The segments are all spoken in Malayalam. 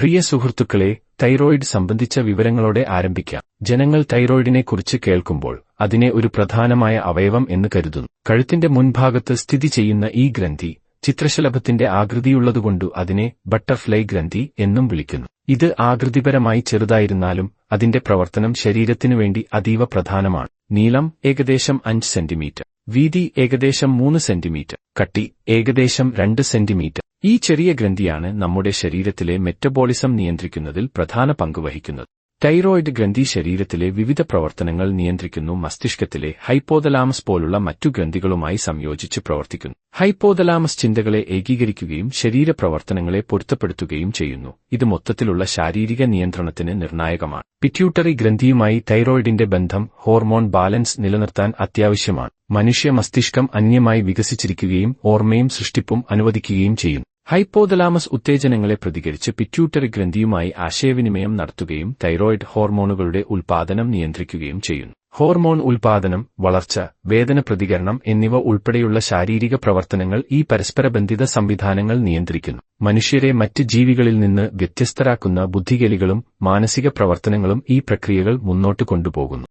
പ്രിയ സുഹൃത്തുക്കളെ, തൈറോയിഡ് സംബന്ധിച്ച വിവരങ്ങളോടെ ആരംഭിക്കാം. ജനങ്ങൾ തൈറോയിഡിനെക്കുറിച്ച് കേൾക്കുമ്പോൾ അതിനെ ഒരു പ്രധാനമായ അവയവം എന്ന് കരുതുന്നു. കഴുത്തിന്റെ മുൻഭാഗത്ത് സ്ഥിതി ചെയ്യുന്ന ഈ ഗ്രന്ഥി ചിത്രശലഭത്തിന്റെ ആകൃതിയുള്ളതുകൊണ്ടു അതിനെ ബട്ടർഫ്ലൈ ഗ്രന്ഥി എന്നും വിളിക്കുന്നു. ഇത് ആകൃതിപരമായി ചെറുതായിരുന്നാലും അതിന്റെ പ്രവർത്തനം ശരീരത്തിനുവേണ്ടി അതീവ പ്രധാനമാണ്. നീളം ഏകദേശം 5 സെന്റിമീറ്റർ, വീതി ഏകദേശം 3 സെന്റിമീറ്റർ, കട്ടി ഏകദേശം 2 സെന്റിമീറ്റർ. ഈ ചെറിയ ഗ്രന്ഥിയാണ് നമ്മുടെ ശരീരത്തിലെ മെറ്റബോളിസം നിയന്ത്രിക്കുന്നതിൽ പ്രധാന പങ്ക് വഹിക്കുന്നത്. തൈറോയിഡ് ഗ്രന്ഥി ശരീരത്തിലെ വിവിധ പ്രവർത്തനങ്ങൾ നിയന്ത്രിക്കുന്നു. മസ്തിഷ്കത്തിലെ ഹൈപ്പോതലാമസ് പോലുള്ള മറ്റു ഗ്രന്ഥികളുമായി സംയോജിച്ച് പ്രവർത്തിക്കുന്നു. ഹൈപ്പോതലാമസ് ചിന്തകളെ ഏകീകരിക്കുകയും ശരീരപ്രവർത്തനങ്ങളെ പൊരുത്തപ്പെടുത്തുകയും ചെയ്യുന്നു. ഇത് മൊത്തത്തിലുള്ള ശാരീരിക നിയന്ത്രണത്തിന് നിർണായകമാണ്. പിറ്റ്യൂട്ടറി ഗ്രന്ഥിയുമായി തൈറോയിഡിന്റെ ബന്ധം ഹോർമോൺ ബാലൻസ് നിലനിർത്താൻ അത്യാവശ്യമാണ്. മനുഷ്യ മസ്തിഷ്കം അന്യമായി വികസിച്ചിരിക്കുകയും ഓർമ്മയും സൃഷ്ടിപ്പും അനുവദിക്കുകയും ചെയ്യുന്നു. ഹൈപ്പോതലാമസ് ഉത്തേജനങ്ങളെ പ്രതികരിച്ച് പിറ്റ്യൂട്ടറി ഗ്രന്ഥിയുമായി ആശയവിനിമയം നടത്തുകയും തൈറോയിഡ് ഹോർമോണുകളുടെ ഉൽപ്പാദനം നിയന്ത്രിക്കുകയും ചെയ്യുന്നു. ഹോർമോൺ ഉൽപ്പാദനം, വളർച്ച, വേദന പ്രതികരണം എന്നിവ ഉൾപ്പെടെയുള്ള ശാരീരിക പ്രവർത്തനങ്ങൾ ഈ പരസ്പരബന്ധിത സംവിധാനങ്ങൾ നിയന്ത്രിക്കുന്നു. മനുഷ്യരെ മറ്റ് ജീവികളിൽ നിന്ന് വ്യത്യസ്തരാക്കുന്ന ബുദ്ധികേലികളും മാനസിക പ്രവർത്തനങ്ങളും ഈ പ്രക്രിയകൾ മുന്നോട്ട് കൊണ്ടുപോകുന്നു.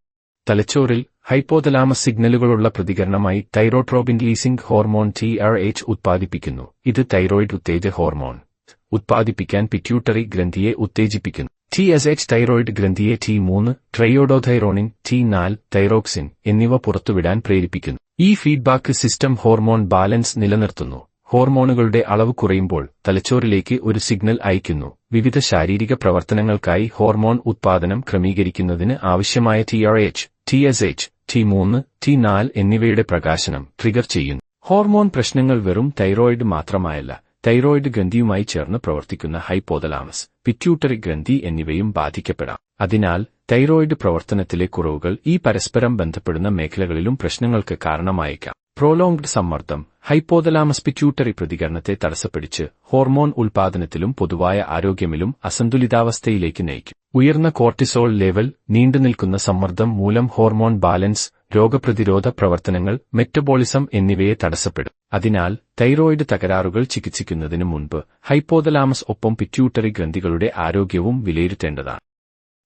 തലച്ചോറിൽ ഹൈപ്പോതലാമസ് സിഗ്നലുകളുള്ള പ്രതികരണമായി തൈറോട്രോപിൻ റിലീസിംഗ് ഹോർമോൺ TRH ഉത്പാദിപ്പിക്കുന്നു. ഇത് തൈറോയിഡ് ഉത്തേജക ഹോർമോൺ ഉത്പാദിപ്പിക്കാൻ പിറ്റ്യൂട്ടറി ഗ്രന്ഥിയെ ഉത്തേജിപ്പിക്കുന്നു. TSH തൈറോയിഡ് ഗ്രന്ഥിയെ T3, ട്രയോഡോഥൈറോണിൻ, T4, തൈറോക്സിൻ എന്നിവ പുറത്തുവിടാൻ പ്രേരിപ്പിക്കുന്നു. ഈ ഫീഡ്ബാക്ക് സിസ്റ്റം ഹോർമോൺ ബാലൻസ് നിലനിർത്തുന്നു. ഹോർമോണുകളുടെ അളവ് കുറയുമ്പോൾ തലച്ചോറിലേക്ക് ഒരു സിഗ്നൽ അയക്കുന്നു. വിവിധ ശാരീരിക പ്രവർത്തനങ്ങൾക്കായി ഹോർമോൺ ഉത്പാദനം ക്രമീകരിക്കുന്നതിന് ആവശ്യമായ TRH, TSH, T3, T4 എന്നിവയുടെ പ്രകാശനം ട്രിഗർ ചെയ്യുന്നു. ഹോർമോൺ പ്രശ്നങ്ങൾ വെറും തൈറോയിഡ് മാത്രമായല്ല, തൈറോയിഡ് ഗ്രന്ഥിയുമായി ചേർന്ന് പ്രവർത്തിക്കുന്ന ഹൈപ്പോതലാമസ്, പിറ്റ്യൂട്ടറി ഗ്രന്ഥി എന്നിവയും ബാധിക്കപ്പെടാം. അതിനാൽ തൈറോയിഡ് പ്രവർത്തനത്തിലെ കുറവുകൾ ഈ പരസ്പരം ബന്ധപ്പെടുന്ന മേഖലകളിലും പ്രശ്നങ്ങൾക്ക് കാരണമായേക്കാം. പ്രോലോങ്ഡ് സമ്മർദ്ദം ഹൈപ്പോതലാമസ് പിറ്റ്യൂട്ടറി പ്രതികരണത്തെ തടസ്സപ്പെടുത്തി ഹോർമോൺ ഉൽപ്പാദനത്തിലും പൊതുവായ ആരോഗ്യമിലും അസന്തുലിതാവസ്ഥയിലേക്ക് നയിക്കും. ഉയർന്ന കോർട്ടിസോൾ ലെവൽ, നീണ്ടുനിൽക്കുന്ന സമ്മർദ്ദം മൂലം ഹോർമോൺ ബാലൻസ്, രോഗപ്രതിരോധ പ്രവർത്തനങ്ങൾ, മെറ്റബോളിസം എന്നിവയെ തടസ്സപ്പെടും. അതിനാൽ തൈറോയിഡ് തകരാറുകൾ ചികിത്സിക്കുന്നതിന് മുൻപ് ഹൈപ്പോതലാമസ് ഒപ്പം പിറ്റ്യൂട്ടറി ഗ്രന്ഥികളുടെ ആരോഗ്യവും വിലയിരുത്തേണ്ടതാണ്.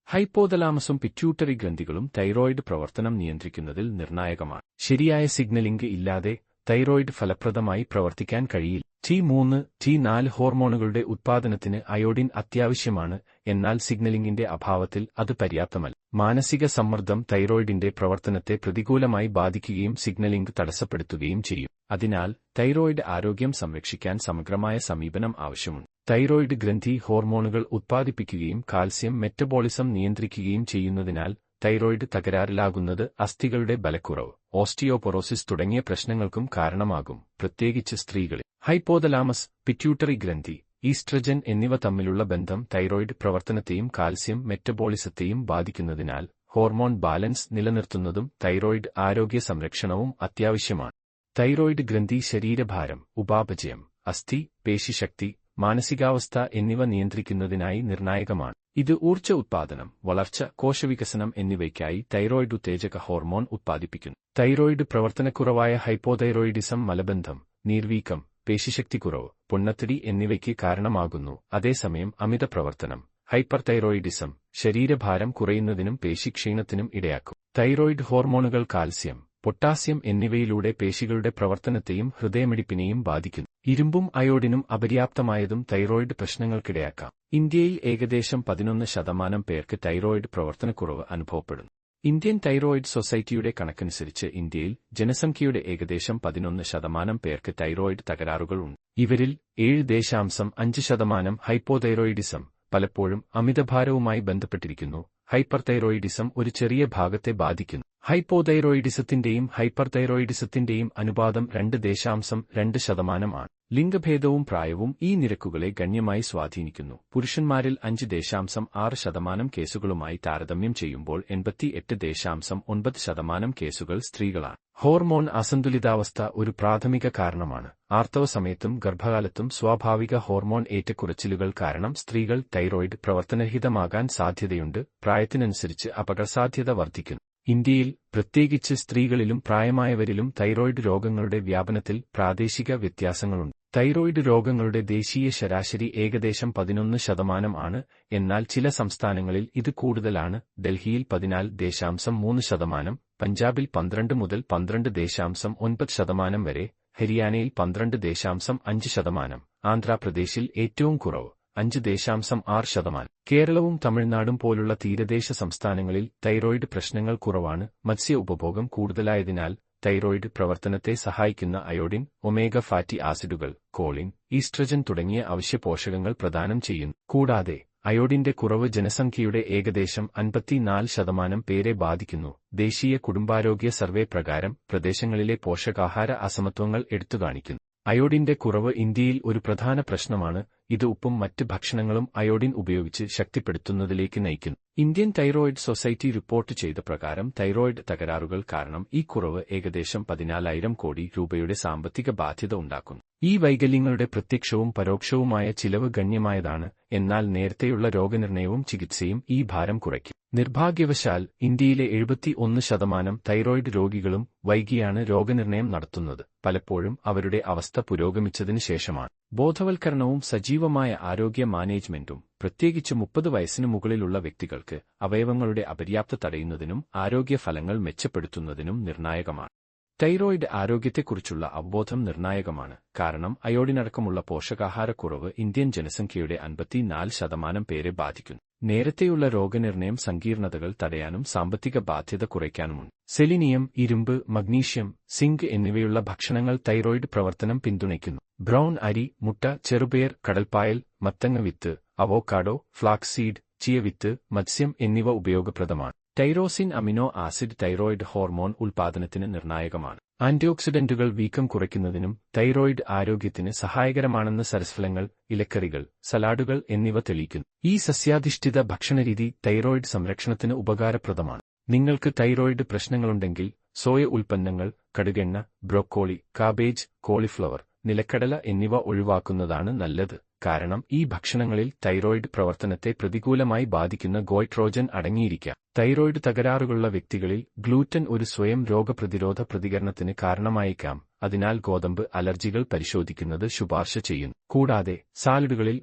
ഹൈപ്പോതലാമസും പിറ്റ്യൂട്ടറി ഗ്രന്ഥികളും തൈറോയിഡ് പ്രവർത്തനം നിയന്ത്രിക്കുന്നതിൽ നിർണായകമാണ്. ശരിയായ സിഗ്നലിംഗ് ഇല്ലാതെ തൈറോയിഡ് ഫലപ്രദമായി പ്രവർത്തിക്കാൻ കഴിയില്ല. T3, T4 ഹോർമോണുകളുടെ ഉത്പാദനത്തിന് അയോഡിൻ അത്യാവശ്യമാണ്, എന്നാൽ സിഗ്നലിംഗിന്റെ അഭാവത്തിൽ അത് പര്യാപ്തമല്ല. മാനസിക സമ്മർദ്ദം തൈറോയിഡിന്റെ പ്രവർത്തനത്തെ പ്രതികൂലമായി ബാധിക്കുകയും സിഗ്നലിംഗ് തടസ്സപ്പെടുത്തുകയും ചെയ്യും. അതിനാൽ തൈറോയിഡ് ആരോഗ്യം സംരക്ഷിക്കാൻ സമഗ്രമായ സമീപനം ആവശ്യമുണ്ട്. തൈറോയിഡ് ഗ്രന്ഥി ഹോർമോണുകൾ ഉത്പാദിപ്പിക്കുകയും കാൽസ്യം മെറ്റബോളിസം നിയന്ത്രിക്കുകയും ചെയ്യുന്നതിനാൽ തൈറോയിഡ് തകരാറിലാകുന്നത് അസ്ഥികളുടെ ബലക്കുറവ്, ഓസ്റ്റിയോപൊറോസിസ് തുടങ്ങിയ പ്രശ്നങ്ങൾക്കും കാരണമാകും, പ്രത്യേകിച്ച് സ്ത്രീകളിൽ. ഹൈപ്പോതലാമസ്, പിറ്റ്യൂട്ടറി ഗ്രന്ഥി, ഈസ്ട്രജൻ എന്നിവ തമ്മിലുള്ള ബന്ധം തൈറോയിഡ് പ്രവർത്തനത്തെയും കാൽസ്യം മെറ്റബോളിസത്തെയും ബാധിക്കുന്നതിനാൽ ഹോർമോൺ ബാലൻസ് നിലനിർത്തുന്നതും തൈറോയിഡ് ആരോഗ്യ സംരക്ഷണവും അത്യാവശ്യമാണ്. തൈറോയിഡ് ഗ്രന്ഥി ശരീരഭാരം, ഉപാപചയം, അസ്ഥി, പേശിശക്തി, മാനസികാവസ്ഥ എന്നിവ നിയന്ത്രിക്കുന്നതിനായി നിർണായകമാണ്. ഇത് ഊർജ്ജ ഉത്പാദനം, വളർച്ച, കോശവികസനം എന്നിവയ്ക്കായി തൈറോയിഡ് ഉത്തേജക ഹോർമോൺ ഉത്പാദിപ്പിക്കുന്നു. തൈറോയിഡ് പ്രവർത്തനക്കുറവായ ഹൈപ്പോതൈറോയിഡിസം മലബന്ധം, നീർവീക്കം, പേശിശക്തിക്കുറവ്, പൊണ്ണത്തടി എന്നിവയ്ക്ക് കാരണമാകുന്നു. അതേസമയം അമിത പ്രവർത്തനം, ഹൈപ്പർതൈറോയിഡിസം, ശരീരഭാരം കുറയുന്നതിനും പേശിക്ഷീണത്തിനും ഇടയാക്കും. തൈറോയിഡ് ഹോർമോണുകൾ കാൽസ്യം, പൊട്ടാസ്യം എന്നിവയിലൂടെ പേശികളുടെ പ്രവർത്തനത്തെയും ഹൃദയമിടിപ്പിനെയും ബാധിക്കുന്നു. ഇരുമ്പും അയോഡിനും അപര്യാപ്തമായതും തൈറോയിഡ് പ്രശ്നങ്ങൾക്കിടയാക്കാം. ഇന്ത്യയിൽ ഏകദേശം 11% പേർക്ക് തൈറോയിഡ് പ്രവർത്തനക്കുറവ് അനുഭവപ്പെടുന്നു. ഇന്ത്യൻ തൈറോയിഡ് സൊസൈറ്റിയുടെ കണക്കനുസരിച്ച് ഇന്ത്യയിൽ ജനസംഖ്യയുടെ ഏകദേശം 11% പേർക്ക് തൈറോയിഡ് തകരാറുകൾ ഉണ്ട്. ഇവരിൽ 7.5% ഹൈപ്പോതൈറോയിഡിസം, പലപ്പോഴും അമിതഭാരവുമായി ബന്ധപ്പെട്ടിരിക്കുന്നു. ഹൈപ്പർതൈറോയിഡിസം ഒരു ചെറിയ ഭാഗത്തെ ബാധിക്കുന്നു. ഹൈപ്പോതൈറോയിഡിസത്തിന്റെയും ഹൈപ്പർതൈറോയിഡിസത്തിന്റെയും അനുപാതം 2.2% ആണ്. ലിംഗഭേദവും പ്രായവും ഈ നിരക്കുകളെ ഗണ്യമായി സ്വാധീനിക്കുന്നു. പുരുഷന്മാരിൽ 5.6% കേസുകളുമായി താരതമ്യം ചെയ്യുമ്പോൾ 88.9% കേസുകൾ സ്ത്രീകളാണ്. ഹോർമോൺ അസന്തുലിതാവസ്ഥ ഒരു പ്രാഥമിക കാരണമാണ്. ആർത്തവ സമയത്തും ഗർഭകാലത്തും സ്വാഭാവിക ഹോർമോൺ ഏറ്റക്കുറച്ചിലുകൾ കാരണം സ്ത്രീകൾ തൈറോയിഡ് പ്രവർത്തനരഹിതമാകാൻ സാധ്യതയുണ്ട്. പ്രായത്തിനനുസരിച്ച് അപകടസാധ്യത വർദ്ധിക്കുന്നു. ഇന്ത്യയിൽ, പ്രത്യേകിച്ച് സ്ത്രീകളിലും പ്രായമായവരിലും തൈറോയ്ഡ് രോഗങ്ങളുടെ വ്യാപനത്തിൽ പ്രാദേശിക വ്യത്യാസങ്ങളുണ്ട്. തൈറോയ്ഡ് രോഗങ്ങളുടെ ദേശീയ ശരാശരി ഏകദേശം 11% ആണ്, എന്നാൽ ചില സംസ്ഥാനങ്ങളിൽ ഇത് കൂടുതലാണ്. ഡൽഹിയിൽ 14.3%, പഞ്ചാബിൽ 12 മുതൽ 12.9% വരെ, ഹരിയാനയിൽ 12.5%, ആന്ധ്രാപ്രദേശിൽ ഏറ്റവും കുറവ് 5.6%. കേരളവും തമിഴ്നാടും പോലുള്ള തീരദേശ സംസ്ഥാനങ്ങളിൽ തൈറോയ്ഡ് പ്രശ്നങ്ങൾ കുറവാണ്. മത്സ്യ ഉപഭോഗം കൂടുതലായതിനാൽ തൈറോയ്ഡ് പ്രവർത്തനത്തെ സഹായിക്കുന്ന അയോഡിൻ, ഒമേഗ ഫാറ്റി ആസിഡുകൾ, കോളിൻ, ഈസ്ട്രജൻ തുടങ്ങിയ അവശ്യ പോഷകങ്ങൾ പ്രദാനം ചെയ്യുന്നു. കൂടാതെ അയോഡിന്റെ കുറവ് ജനസംഖ്യയുടെ ഏകദേശം 54% പേരെ ബാധിക്കുന്നു. ദേശീയ കുടുംബാരോഗ്യ സർവേ പ്രകാരം പ്രദേശങ്ങളിലെ പോഷകാഹാര അസമത്വങ്ങൾ എടുത്തുകാണിക്കുന്നു. അയോഡിന്റെ കുറവ് ഇന്ത്യയിൽ ഒരു പ്രധാന പ്രശ്നമാണ്. ഇത് ഉപ്പും മറ്റ് ഭക്ഷണങ്ങളും അയോഡിൻ ഉപയോഗിച്ച് ശക്തിപ്പെടുത്തുന്നതിലേക്ക് നയിക്കുന്നു. ഇന്ത്യൻ തൈറോയിഡ് സൊസൈറ്റി റിപ്പോർട്ട് ചെയ്ത പ്രകാരം തൈറോയിഡ് തകരാറുകൾ കാരണം ഈ കുറവ് ഏകദേശം 14,000 കോടി രൂപയുടെ സാമ്പത്തിക ബാധ്യത ഉണ്ടാക്കുന്നു. ഈ വൈകല്യങ്ങളുടെ പ്രത്യക്ഷവും പരോക്ഷവുമായ ചിലവ് ഗണ്യമായതാണ്, എന്നാൽ നേരത്തെയുള്ള രോഗനിർണയവും ചികിത്സയും ഈ ഭാരം കുറയ്ക്കും. നിർഭാഗ്യവശാൽ ഇന്ത്യയിലെ 71% തൈറോയ്ഡ് രോഗികളും വൈകിയാണ് രോഗനിർണയം നടത്തുന്നത്. പലപ്പോഴും അവരുടെ അവസ്ഥ പുരോഗമിച്ചതിന് ശേഷമാണ്. ബോധവൽക്കരണവും സജീവമായ ആരോഗ്യ മാനേജ്മെന്റും, പ്രത്യേകിച്ച് 30 വയസ്സിന് മുകളിലുള്ള വ്യക്തികൾക്ക്, അവയവങ്ങളുടെ അപര്യാപ്തത തടയുന്നതിനും ആരോഗ്യ ഫലങ്ങൾ മെച്ചപ്പെടുത്തുന്നതിനും നിർണായകമാണ്. തൈറോയ്ഡ് ആരോഗ്യത്തെക്കുറിച്ചുള്ള അവബോധം നിർണായകമാണ്, കാരണം അയോഡിനടക്കമുള്ള പോഷകാഹാരക്കുറവ് ഇന്ത്യൻ ജനസംഖ്യയുടെ 54% പേരെ ബാധിക്കുന്നു. നേരത്തെയുള്ള രോഗനിർണയം സങ്കീർണതകൾ തടയാനും സാമ്പത്തിക ബാധ്യത കുറയ്ക്കാനുമുണ്ട്. സെലിനിയം, ഇരുമ്പ്, മഗ്നീഷ്യം, സിങ്ക് എന്നിവയുള്ള ഭക്ഷണങ്ങൾ തൈറോയ്ഡ് പ്രവർത്തനം പിന്തുണയ്ക്കുന്നു. ബ്രൗൺ അരി, മുട്ട, ചെറുപയർ, കടൽപ്പായൽ, മത്തങ്ങ വിത്ത്, അവോക്കാഡോ, ഫ്ലാക്സ് സീഡ്, ചിയ വിത്ത്, മത്സ്യം എന്നിവ ഉപയോഗപ്രദമാണ്. Tyrosine amino acid thyroid hormone ഉൽപ്പാദനത്തിന് നിർണായകമാണ്. ആന്റിഓക്സിഡന്റുകൾ വീക്കം കുറയ്ക്കുന്നതിനും തൈറോയ്ഡ് ആരോഗ്യത്തിന് സഹായകരമാണെന്ന് സരസ്ഫലങ്ങൾ, ഇലക്കറികൾ, സലാഡുകൾ എന്നിവ തെളിയിക്കുന്നു. ഈ സസ്യാധിഷ്ഠിത ഭക്ഷണരീതി തൈറോയ്ഡ് സംരക്ഷണത്തിന് ഉപകാരപ്രദമാണ്. നിങ്ങൾക്ക് തൈറോയ്ഡ് പ്രശ്നങ്ങളുണ്ടെങ്കിൽ സോയ ഉൽപ്പന്നങ്ങൾ, കടുകെണ്ണ, ബ്രോക്കോളി, കാബേജ്, കോളിഫ്ലവർ, നിലക്കടല എന്നിവ ഒഴിവാക്കുന്നതാണ് നല്ലത്, കാരണം ഈ ഭക്ഷണങ്ങളിൽ തൈറോയ്ഡ് പ്രവർത്തനത്തെ പ്രതികൂലമായി ബാധിക്കുന്ന ഗോയിട്രോജൻ അടങ്ങിയിരിക്കാം. തൈറോയ്ഡ് തകരാറുകളുള്ള വ്യക്തികളിൽ ഗ്ലൂറ്റൻ ഒരു സ്വയം രോഗപ്രതിരോധ പ്രതികരണത്തിന് കാരണമായേക്കാം, അതിനാൽ ഗോതമ്പ് അലർജികൾ പരിശോധിക്കുന്നത് ശുപാർശ ചെയ്യുന്നു. കൂടാതെ സാലഡുകളിൽ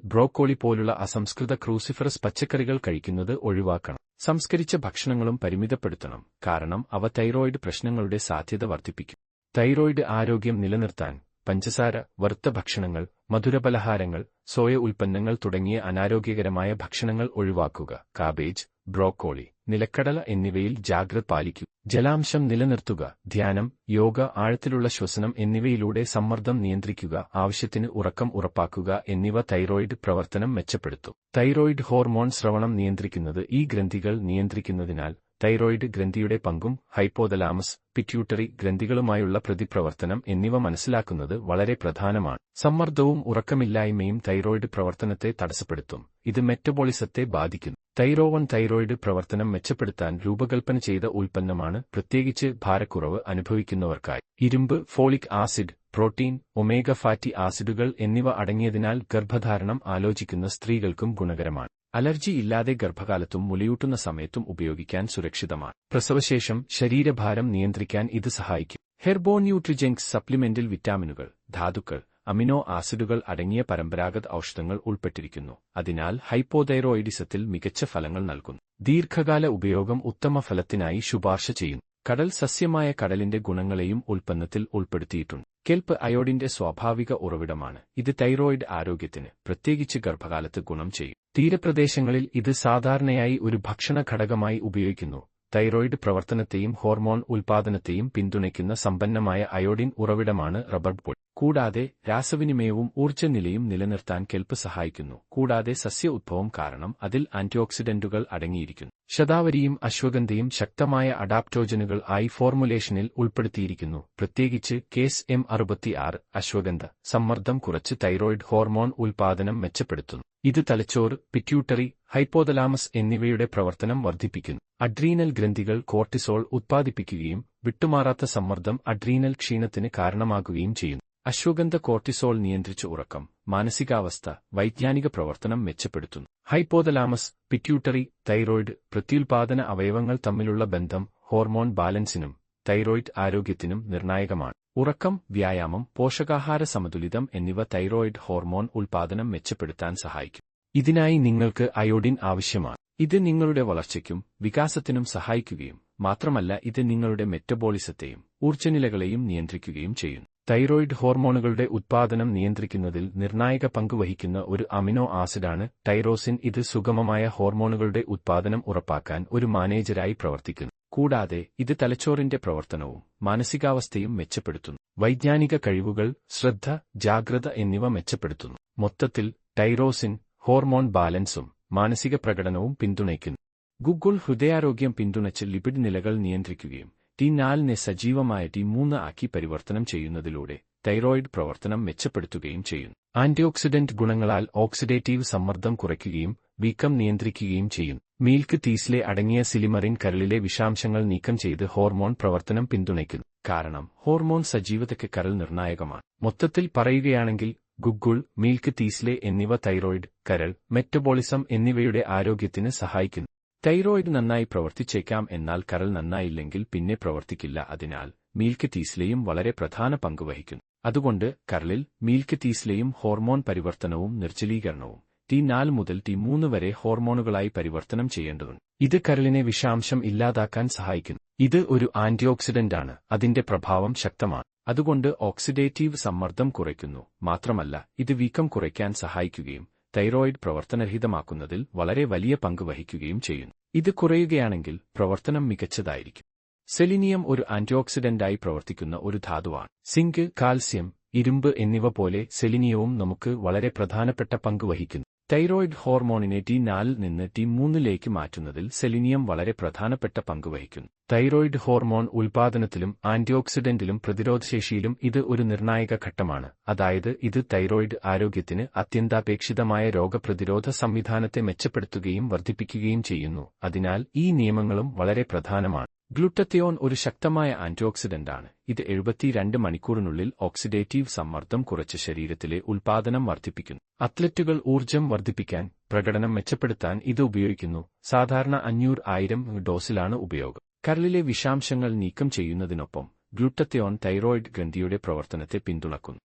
ബ്രോക്കോളി പോലുള്ള അസംസ്കൃത ക്രൂസിഫറസ് പച്ചക്കറികൾ കഴിക്കുന്നത് ഒഴിവാക്കണം. സംസ്കരിച്ച ഭക്ഷണങ്ങളും പരിമിതപ്പെടുത്തണം, കാരണം അവ തൈറോയ്ഡ് പ്രശ്നങ്ങളുടെ സാധ്യത വർദ്ധിപ്പിക്കും. തൈറോയ്ഡ് ആരോഗ്യം നിലനിർത്താൻ പഞ്ചസാര, വറുത്ത ഭക്ഷണങ്ങൾ, മധുരപലഹാരങ്ങൾ, സോയ ഉൽപ്പന്നങ്ങൾ തുടങ്ങിയ അനാരോഗ്യകരമായ ഭക്ഷണങ്ങൾ ഒഴിവാക്കുക. കാബേജ്, ബ്രോക്കോളി, നിലക്കടല എന്നിവയിൽ ജാഗ്രത പാലിക്കൂ. ജലാംശം നിലനിർത്തുക. ധ്യാനം, യോഗ, ആഴത്തിലുള്ള ശ്വസനം എന്നിവയിലൂടെ സമ്മർദ്ദം നിയന്ത്രിക്കുക, ആവശ്യത്തിന് ഉറക്കം ഉറപ്പാക്കുക എന്നിവ തൈറോയ്ഡ് പ്രവർത്തനം മെച്ചപ്പെടുത്തും. തൈറോയ്ഡ് ഹോർമോൺ സ്രവണം നിയന്ത്രിക്കുന്നത് ഈ ഗ്രന്ഥികൾ നിയന്ത്രിക്കുന്നതിനാൽ തൈറോയ്ഡ് ഗ്രന്ഥിയുടെ പങ്കും ഹൈപ്പോതലാമസ്, പിറ്റ്യൂട്ടറി ഗ്രന്ഥികളുമായുള്ള പ്രതിപ്രവർത്തനം എന്നിവ മനസ്സിലാക്കുന്നത് വളരെ പ്രധാനമാണ്. സമ്മർദ്ദവും ഉറക്കമില്ലായ്മയും തൈറോയ്ഡ് പ്രവർത്തനത്തെ തടസ്സപ്പെടുത്തും. ഇത് മെറ്റബോളിസത്തെ ബാധിക്കുന്നു. തൈറോവൺ തൈറോയ്ഡ് പ്രവർത്തനം മെച്ചപ്പെടുത്താൻ രൂപകൽപ്പന ചെയ്ത ഉൽപ്പന്നമാണ്, പ്രത്യേകിച്ച് ഭാരക്കുറവ് അനുഭവിക്കുന്നവർക്കായി. ഇരുമ്പ്, folic acid, protein, omega fatty ആസിഡുകൾ എന്നിവ അടങ്ങിയതിനാൽ ഗർഭധാരണം ആലോചിക്കുന്ന സ്ത്രീകൾക്കും ഗുണകരമാണ്. അലർജി ഇല്ലാതെ ഗർഭകാലത്തും മുലയൂട്ടുന്ന സമയത്തും ഉപയോഗിക്കാൻ സുരക്ഷിതമാണ്. പ്രസവശേഷം ശരീരഭാരം നിയന്ത്രിക്കാൻ ഇത് സഹായിക്കും. ഹെർബോന്യൂട്രിജെൻസ് സപ്ലിമെന്റിൽ വിറ്റാമിനുകൾ, ധാതുക്കൾ, അമിനോ ആസിഡുകൾ അടങ്ങിയ പരമ്പരാഗത ഔഷധങ്ങൾ ഉൾപ്പെട്ടിരിക്കുന്നു, അതിനാൽ ഹൈപ്പോതൈറോയിഡിസത്തിൽ മികച്ച ഫലങ്ങൾ നൽകുന്നു. ദീർഘകാല ഉപയോഗം ഉത്തമ ഫലത്തിനായി ശുപാർശ ചെയ്യുന്നു. കടൽ സസ്യമായ കടലിന്റെ ഗുണങ്ങളെയും ഉൽപ്പന്നത്തിൽ ഉൾപ്പെടുത്തിയിട്ടുണ്ട്. കെൽപ്പ് അയോഡിന്റെ സ്വാഭാവിക ഉറവിടമാണ്. ഇത് തൈറോയ്ഡ് ആരോഗ്യത്തിന്, പ്രത്യേകിച്ച് ഗർഭകാലത്ത് ഗുണം ചെയ്യും. തീരപ്രദേശങ്ങളിൽ ഇത് സാധാരണയായി ഒരു ഭക്ഷണ ഘടകമായി ഉപയോഗിക്കുന്നു. തൈറോയ്ഡ് പ്രവർത്തനത്തെയും ഹോർമോൺ ഉൽപ്പാദനത്തെയും പിന്തുണയ്ക്കുന്ന സമ്പന്നമായ അയോഡിൻ ഉറവിടമാണ് റബ്ബർ പൊടി. കൂടാതെ രാസവിനിമയവും ഊർജ്ജനിലയും നിലനിർത്താൻ കെൽപ്പ് സഹായിക്കുന്നു. കൂടാതെ സസ്യ ഉദ്ഭവം കാരണം അതിൽ ആന്റിഓക്സിഡന്റുകൾ അടങ്ങിയിരിക്കുന്നു. ശതാവരിയും അശ്വഗന്ധയും ശക്തമായ അഡാപ്റ്റോജനുകൾ ആയി ഫോർമുലേഷനിൽ ഉൾപ്പെടുത്തിയിരിക്കുന്നു, പ്രത്യേകിച്ച് കേസ് M66. അശ്വഗന്ധ സമ്മർദ്ദം കുറച്ച് തൈറോയ്ഡ് ഹോർമോൺ ഉൽപ്പാദനം മെച്ചപ്പെടുത്തുന്നു. ഇത് തലച്ചോറ്, പിറ്റ്യൂട്ടറി, ഹൈപ്പോതലാമസ് എന്നിവയുടെ പ്രവർത്തനം വർദ്ധിപ്പിക്കുന്നു. അഡ്രീനൽ ഗ്രന്ഥികൾ കോർട്ടിസോൾ ഉത്പാദിപ്പിക്കുകയും വിട്ടുമാറാത്ത സമ്മർദ്ദം അഡ്രീനൽ ക്ഷീണത്തിന് കാരണമാകുകയും ചെയ്യുന്നു. അശ്വഗന്ധ കോർട്ടിസോൾ നിയന്ത്രിച്ച് ഉറക്കം, മാനസികാവസ്ഥ, വൈജ്ഞാനിക പ്രവർത്തനം മെച്ചപ്പെടുത്തുന്നു. ഹൈപ്പോതലാമസ്, പിറ്റ്യൂട്ടറി, തൈറോയ്ഡ്, പ്രത്യുൽപാദന അവയവങ്ങൾ തമ്മിലുള്ള ബന്ധം, ഹോർമോൺ ബാലൻസിനും തൈറോയ്ഡ് ആരോഗ്യത്തിനും നിർണായകമാണ്. ഉറക്കം, വ്യായാമം, പോഷകാഹാര സമതുലിതം എന്നിവ തൈറോയ്ഡ് ഹോർമോൺ ഉൽപ്പാദനം മെച്ചപ്പെടുത്താൻ സഹായിക്കും. ഇതിനായി നിങ്ങൾക്ക് അയോഡിൻ ആവശ്യമാണ്. ഇത് നിങ്ങളുടെ വളർച്ചയ്ക്കും വികാസത്തിനും സഹായിക്കുകയും മാത്രമല്ല ഇത് നിങ്ങളുടെ മെറ്റബോളിസത്തെയും ഊർജ്ജനിലകളെയും നിയന്ത്രിക്കുകയും ചെയ്യുന്നു. തൈറോയ്ഡ് ഹോർമോണുകളുടെ ഉത്പാദനം നിയന്ത്രിക്കുന്നതിൽ നിർണായക പങ്ക് വഹിക്കുന്ന ഒരു അമിനോ ആസിഡാണ് ടൈറോസിൻ. ഇത് സുഗമമായ ഹോർമോണുകളുടെ ഉത്പാദനം ഉറപ്പാക്കാൻ ഒരു മാനേജരായി പ്രവർത്തിക്കുന്നു. കൂടാതെ ഇത് തലച്ചോറിന്റെ പ്രവർത്തനവും മാനസികാവസ്ഥയും മെച്ചപ്പെടുത്തുന്നു. വൈജ്ഞാനിക കഴിവുകൾ, ശ്രദ്ധ, ജാഗ്രത എന്നിവ മെച്ചപ്പെടുത്തുന്നു. മൊത്തത്തിൽ ടൈറോസിൻ ഹോർമോൺ ബാലൻസും മാനസിക പ്രകടനവും പിന്തുണയ്ക്കുന്നു. ഗൂഗിൾ ഹൃദയാരോഗ്യം പിന്തുണച്ച് ലിപിഡ് നിലകൾ നിയന്ത്രിക്കുകയും T4 സജീവമായ T3 ആക്കി പരിവർത്തനം ചെയ്യുന്നതിലൂടെ തൈറോയ്ഡ് പ്രവർത്തനം മെച്ചപ്പെടുത്തുകയും ചെയ്യുന്നു. ആന്റിഓക്സിഡന്റ് ഗുണങ്ങളാൽ ഓക്സിഡേറ്റീവ് സമ്മർദ്ദം കുറയ്ക്കുകയും വീക്കം നിയന്ത്രിക്കുകയും ചെയ്യുന്നു. മിൽക്ക് തീസിലെ അടങ്ങിയ സിലിമറിൻ കരളിലെ വിഷാംശങ്ങൾ നീക്കം ചെയ്ത് ഹോർമോൺ പ്രവർത്തനം പിന്തുണയ്ക്കുന്നു. കാരണം ഹോർമോൺ സജീവതയ്ക്ക് കരൾ നിർണായകമാണ്. മൊത്തത്തിൽ പറയുകയാണെങ്കിൽ ഗുഗുൾ, മിൽക്ക് തീസിലെ എന്നിവ തൈറോയ്ഡ്, കരൾ, മെറ്റബോളിസം എന്നിവയുടെ ആരോഗ്യത്തിന് സഹായിക്കുന്നു. തൈറോയ്ഡ് നന്നായി പ്രവർത്തിച്ചേക്കാം, എന്നാൽ കരൾ നന്നായില്ലെങ്കിൽ പിന്നെ പ്രവർത്തിക്കില്ല. അതിനാൽ മിൽക്ക് തീസിലെയും വളരെ പ്രധാന പങ്ക് വഹിക്കുന്നു. അതുകൊണ്ട് കരളിൽ മിൽക്ക് തീസിലെയും ഹോർമോൺ പരിവർത്തനവും നിർജ്ജലീകരണവും T4 മുതൽ T3 വരെ ഹോർമോണുകളായി പരിവർത്തനം ചെയ്യേണ്ടതുണ്ട്. ഇത് കരളിനെ വിഷാംശം ഇല്ലാതാക്കാൻ സഹായിക്കുന്നു. ഇത് ഒരു ആന്റിഓക്സിഡന്റാണ്. അതിന്റെ പ്രഭാവം ശക്തമാണ്. അതുകൊണ്ട് ഓക്സിഡേറ്റീവ് സമ്മർദ്ദം കുറയ്ക്കുന്നു. മാത്രമല്ല ഇത് വീക്കം കുറയ്ക്കാൻ സഹായിക്കുകയും തൈറോയ്ഡ് പ്രവർത്തനരഹിതമാക്കുന്നതിൽ വളരെ വലിയ പങ്ക് വഹിക്കുകയും ചെയ്യുന്നു. ഇത് കുറയുകയാണെങ്കിൽ പ്രവർത്തനം മികച്ചതായിരിക്കും. സെലിനിയം ഒരു ആന്റിഓക്സിഡന്റായി പ്രവർത്തിക്കുന്ന ഒരു ധാതുവാണ്. സിങ്ക്, കാൽസ്യം, ഇരുമ്പ് എന്നിവ പോലെ സെലിനിയവും നമുക്ക് വളരെ പ്രധാനപ്പെട്ട പങ്ക് വഹിക്കുന്നു. തൈറോയ്ഡ് ഹോർമോണിനെ T4 നിന്ന് T3 മാറ്റുന്നതിൽ സെലിനിയം വളരെ പ്രധാനപ്പെട്ട പങ്ക് വഹിക്കുന്നു. തൈറോയ്ഡ് ഹോർമോൺ ഉൽപ്പാദനത്തിലും ആന്റിഓക്സിഡന്റിലും പ്രതിരോധശേഷിയിലും ഇത് ഒരു നിർണായക ഘട്ടമാണ്. അതായത് ഇത് തൈറോയ്ഡ് ആരോഗ്യത്തിന് അത്യന്താപേക്ഷിതമായ രോഗപ്രതിരോധ സംവിധാനത്തെ മെച്ചപ്പെടുത്തുകയും വർദ്ധിപ്പിക്കുകയും ചെയ്യുന്നു. അതിനാൽ ഈ നിയമങ്ങളും വളരെ പ്രധാനമാണ്. ഗ്ലൂട്ടത്തിയോൺ ഒരു ശക്തമായ ആന്റിഓക്സിഡന്റാണ്. ഇത് 72 മണിക്കൂറിനുള്ളിൽ ഓക്സിഡേറ്റീവ് സമ്മർദ്ദം കുറച്ച് ശരീരത്തിലെ ഉൽപ്പാദനം വർദ്ധിപ്പിക്കുന്നു. അത്ലറ്റുകൾ ഊർജ്ജം വർദ്ധിപ്പിക്കാൻ, പ്രകടനം മെച്ചപ്പെടുത്താൻ ഇത് ഉപയോഗിക്കുന്നു. സാധാരണ 500,000 ഡോസിലാണ് ഉപയോഗം. കരളിലെ വിഷാംശങ്ങൾ നീക്കം ചെയ്യുന്നതിനൊപ്പം ഗ്ലൂട്ടത്തിയോൺ തൈറോയ്ഡ് ഗ്രന്ഥിയുടെ പ്രവർത്തനത്തെ പിന്തുണക്കുന്നു.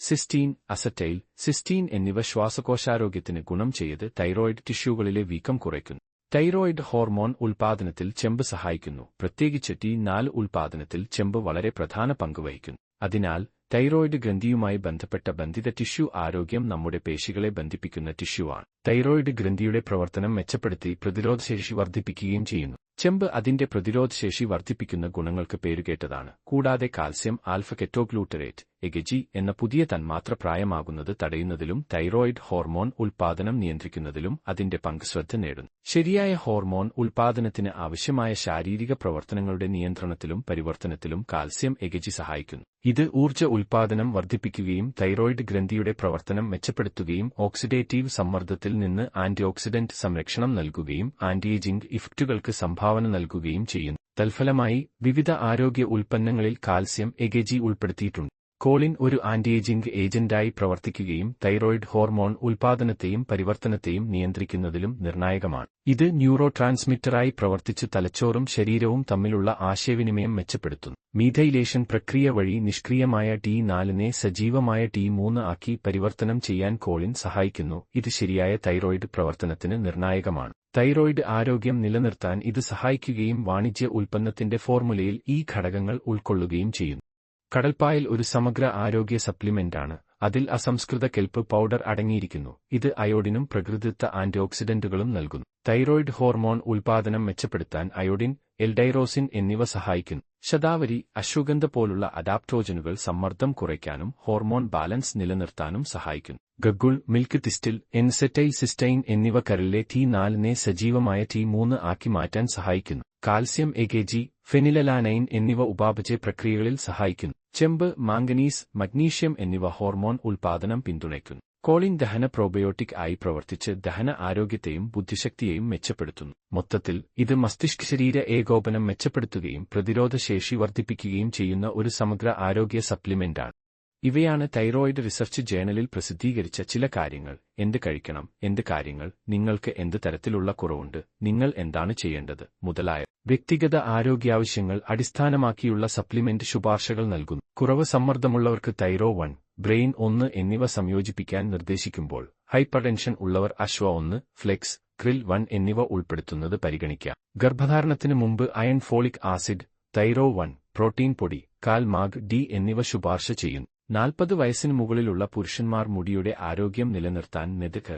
സിസ്റ്റീൻ, അസറ്റൈൽ സിസ്റ്റീൻ എന്നിവ ശ്വാസകോശാരോഗ്യത്തിന് ഗുണം ചെയ്ത് തൈറോയ്ഡ് ടിഷ്യൂകളിലെ വീക്കം കുറയ്ക്കുന്നു. തൈറോയ്ഡ് ഹോർമോൺ ഉൽപ്പാദനത്തിൽ ചെമ്പ് സഹായിക്കുന്നു. പ്രത്യേകിച്ച് T4 ഉൽപ്പാദനത്തിൽ ചെമ്പ് വളരെ പ്രധാന പങ്ക് വഹിക്കുന്നു. അതിനാൽ തൈറോയ്ഡ് ഗ്രന്ഥിയുമായി ബന്ധപ്പെട്ട ബന്ധിത ടിഷ്യൂ ആരോഗ്യം നമ്മുടെ പേശികളെ ബന്ധിപ്പിക്കുന്ന ടിഷ്യൂവാണ്. തൈറോയ്ഡ് ഗ്രന്ഥിയുടെ പ്രവർത്തനം മെച്ചപ്പെടുത്തി പ്രതിരോധശേഷി വർദ്ധിപ്പിക്കുകയും ചെയ്യുന്നു. ചെമ്പ് അതിന്റെ പ്രതിരോധശേഷി വർദ്ധിപ്പിക്കുന്ന ഗുണങ്ങൾക്ക് പേരുകേട്ടതാണ്. കൂടാതെ കാൽസ്യം ആൽഫ കെറ്റോഗ്ലൂട്ടറേറ്റ് എഗജി എന്ന പുതിയ തന്മാത്ര പ്രായമാകുന്നത് തടയുന്നതിലും തൈറോയ്ഡ് ഹോർമോൺ ഉൽപ്പാദനം നിയന്ത്രിക്കുന്നതിലും അതിന്റെ പങ്ക് ശ്രദ്ധ നേടുന്നു. ശരിയായ ഹോർമോൺ ഉൽപ്പാദനത്തിന് ആവശ്യമായ ശാരീരിക പ്രവർത്തനങ്ങളുടെ നിയന്ത്രണത്തിലും പരിവർത്തനത്തിലും കാൽസ്യം എഗജി സഹായിക്കുന്നു. ഇത് ഊർജ്ജ ഉൽപ്പാദനം വർദ്ധിപ്പിക്കുകയും തൈറോയ്ഡ് ഗ്രന്ഥിയുടെ പ്രവർത്തനം മെച്ചപ്പെടുത്തുകയും ഓക്സിഡേറ്റീവ് സമ്മർദ്ദത്തിൽ നിന്ന് ആന്റിഓക്സിഡന്റ് സംരക്ഷണം നൽകുകയും ആന്റിഏജിംഗ് ഇഫക്റ്റുകൾക്ക് സംഭാവന നൽകുകയും ചെയ്യുന്നു. തൽഫലമായി വിവിധ ആരോഗ്യ ഉൽപ്പന്നങ്ങളിൽ കാൽസ്യം എഗജി ഉൾപ്പെടുത്തിയിട്ടുണ്ട്. കോളിൻ ഒരു ആന്റിഏജിംഗ് ഏജന്റായി പ്രവർത്തിക്കുകയും തൈറോയ്ഡ് ഹോർമോൺ ഉൽപ്പാദനത്തെയും പരിവർത്തനത്തെയും നിയന്ത്രിക്കുന്നതിലും നിർണായകമാണ്. ഇത് ന്യൂറോ ട്രാൻസ്മിറ്ററായി പ്രവർത്തിച്ചു തലച്ചോറും ശരീരവും തമ്മിലുള്ള ആശയവിനിമയം മെച്ചപ്പെടുത്തുന്നു. മീഥൈലേഷൻ പ്രക്രിയ വഴി നിഷ്ക്രിയമായ T4 സജീവമായ T3 ആക്കി പരിവർത്തനം ചെയ്യാൻ കോളിൻ സഹായിക്കുന്നു. ഇത് ശരിയായ തൈറോയ്ഡ് പ്രവർത്തനത്തിന് നിർണായകമാണ്. തൈറോയ്ഡ് ആരോഗ്യം നിലനിർത്താൻ ഇത് സഹായിക്കുകയും വാണിജ്യ ഉൽപ്പന്നത്തിന്റെ ഫോർമുലയിൽ ഈ ഘടകങ്ങൾ ഉൾക്കൊള്ളുകയും ചെയ്യുന്നു. കടൽപ്പായൽ ഒരു സമഗ്ര ആരോഗ്യ സപ്ലിമെന്റാണ്. അതിൽ അസംസ്കൃത കെൽപ്പ് പൗഡർ അടങ്ങിയിരിക്കുന്നു. ഇത് അയോഡിനും പ്രകൃതിദത്ത ആന്റിഓക്സിഡന്റുകളും നൽകുന്നു. തൈറോയ്ഡ് ഹോർമോൺ ഉൽപ്പാദനം മെച്ചപ്പെടുത്താൻ അയോഡിൻ, എൽഡൈറോസിൻ എന്നിവ സഹായിക്കുന്നു. ശതാവരി, അശ്വഗന്ധ പോലുള്ള അഡാപ്റ്റോജനുകൾ സമ്മർദ്ദം കുറയ്ക്കാനും ഹോർമോൺ ബാലൻസ് നിലനിർത്താനും സഹായിക്കുന്നു. ഗഗുൾ, മിൽക്ക് തിസ്റ്റിൽ, എൻസെറ്റൈൽ സിസ്റ്റൈൻ എന്നിവ കരളിലെ T4 സജീവമായ T3 ആക്കി മാറ്റാൻ സഹായിക്കുന്നു. കാൽസ്യം എഗജി, ഫെനിലലാനൈൻ എന്നിവ ഉപാപചയ പ്രക്രിയകളിൽ സഹായിക്കുന്നു. ചെമ്പ്, മാംഗനീസ്, മഗ്നീഷ്യം എന്നിവ ഹോർമോൺ ഉൽപ്പാദനം പിന്തുണയ്ക്കുന്നു. കോളിൻ ദഹന പ്രോബയോട്ടിക് ആയി പ്രവർത്തിച്ച് ദഹന ആരോഗ്യത്തെയും ബുദ്ധിശക്തിയെയും മെച്ചപ്പെടുത്തുന്നു. മൊത്തത്തിൽ ഇത് മസ്തിഷ്ക ശരീര ഏകോപനം മെച്ചപ്പെടുത്തുകയും പ്രതിരോധശേഷി വർദ്ധിപ്പിക്കുകയും ചെയ്യുന്ന ഒരു സമഗ്ര ആരോഗ്യ സപ്ലിമെന്റാണ്. ഇവയാണ് തൈറോയിഡ് റിസർച്ച് ജേണലിൽ പ്രസിദ്ധീകരിച്ച ചില കാര്യങ്ങൾ. എന്ത് കഴിക്കണം, എന്ത് കാര്യങ്ങൾ, നിങ്ങൾക്ക് എന്ത് തരത്തിലുള്ള കുറവുണ്ട്, നിങ്ങൾ എന്താണ് ചെയ്യേണ്ടത് മുതലായ വ്യക്തിഗത ആരോഗ്യാവശ്യങ്ങൾ അടിസ്ഥാനമാക്കിയുള്ള സപ്ലിമെന്റ് ശുപാർശകൾ നൽകുന്നു. കുറവ് സമ്മർദ്ദമുള്ളവർക്ക് തൈറോ 1, ബ്രെയിൻ 1 എന്നിവ സംയോജിപ്പിക്കാൻ നിർദ്ദേശിക്കുമ്പോൾ ഹൈപ്പർടെൻഷൻ ഉള്ളവർ അശ്വ 1, ഫ്ലെക്സ്, ക്രിൽ 1 എന്നിവ ഉൾപ്പെടുത്തുന്നത് പരിഗണിക്കാം. ഗർഭധാരണത്തിന് മുമ്പ് iron, folic acid, Thyro 1, protein പൊടി, കാൽ മാഗ് ഡി എന്നിവ ശുപാർശ ചെയ്യുന്നു. 40 വയസ്സിന് മുകളിലുള്ള പുരുഷന്മാർ മുടിയുടെ ആരോഗ്യം നിലനിർത്താൻ നെതുക്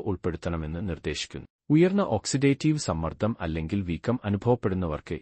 ഉൾപ്പെടുത്തണമെന്ന് നിർദ്ദേശിക്കുന്നു. ഉയർന്ന ഓക്സിഡേറ്റീവ് സമ്മർദ്ദം അല്ലെങ്കിൽ വീക്കം അനുഭവപ്പെടുന്നവർക്ക്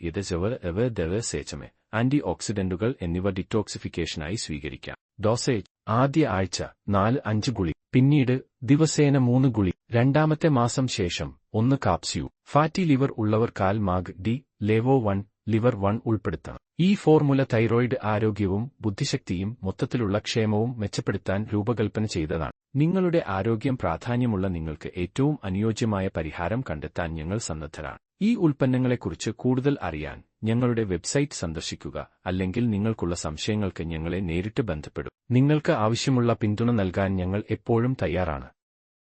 സേചമെ, ആന്റി ഓക്സിഡന്റുകൾ എന്നിവ ഡിറ്റോക്സിഫിക്കേഷനായി സ്വീകരിക്കാം. ഡോസേജ്: ആദ്യ ആഴ്ച 4-5 ഗുളി, പിന്നീട് ദിവസേന 3 ഗുളി, രണ്ടാമത്തെ മാസം ശേഷം 1 കാപ്സ്യൂൾ. ഫാറ്റി ലിവർ ഉള്ളവർ കാൽ മാഗ് ഡി, ലേവോ 1, ലിവർ 1 ഉൾപ്പെടുത്തണം. ഈ ഫോർമുല തൈറോയിഡ് ആരോഗ്യവും ബുദ്ധിശക്തിയും മൊത്തത്തിലുള്ള ക്ഷേമവും മെച്ചപ്പെടുത്താൻ രൂപകൽപ്പന ചെയ്തതാണ്. നിങ്ങളുടെ ആരോഗ്യം പ്രാധാന്യമുള്ള നിങ്ങൾക്ക് ഏറ്റവും അനുയോജ്യമായ പരിഹാരം കണ്ടെത്താൻ ഞങ്ങൾ സന്നദ്ധരാണ്. ഈ ഉൽപ്പന്നങ്ങളെക്കുറിച്ച് കൂടുതൽ അറിയാൻ ഞങ്ങളുടെ വെബ്സൈറ്റ് സന്ദർശിക്കുക, അല്ലെങ്കിൽ നിങ്ങൾക്കുള്ള സംശയങ്ങൾക്ക് ഞങ്ങളെ നേരിട്ട് ബന്ധപ്പെടും. നിങ്ങൾക്ക് ആവശ്യമുള്ള പിന്തുണ നൽകാൻ ഞങ്ങൾ എപ്പോഴും തയ്യാറാണ്.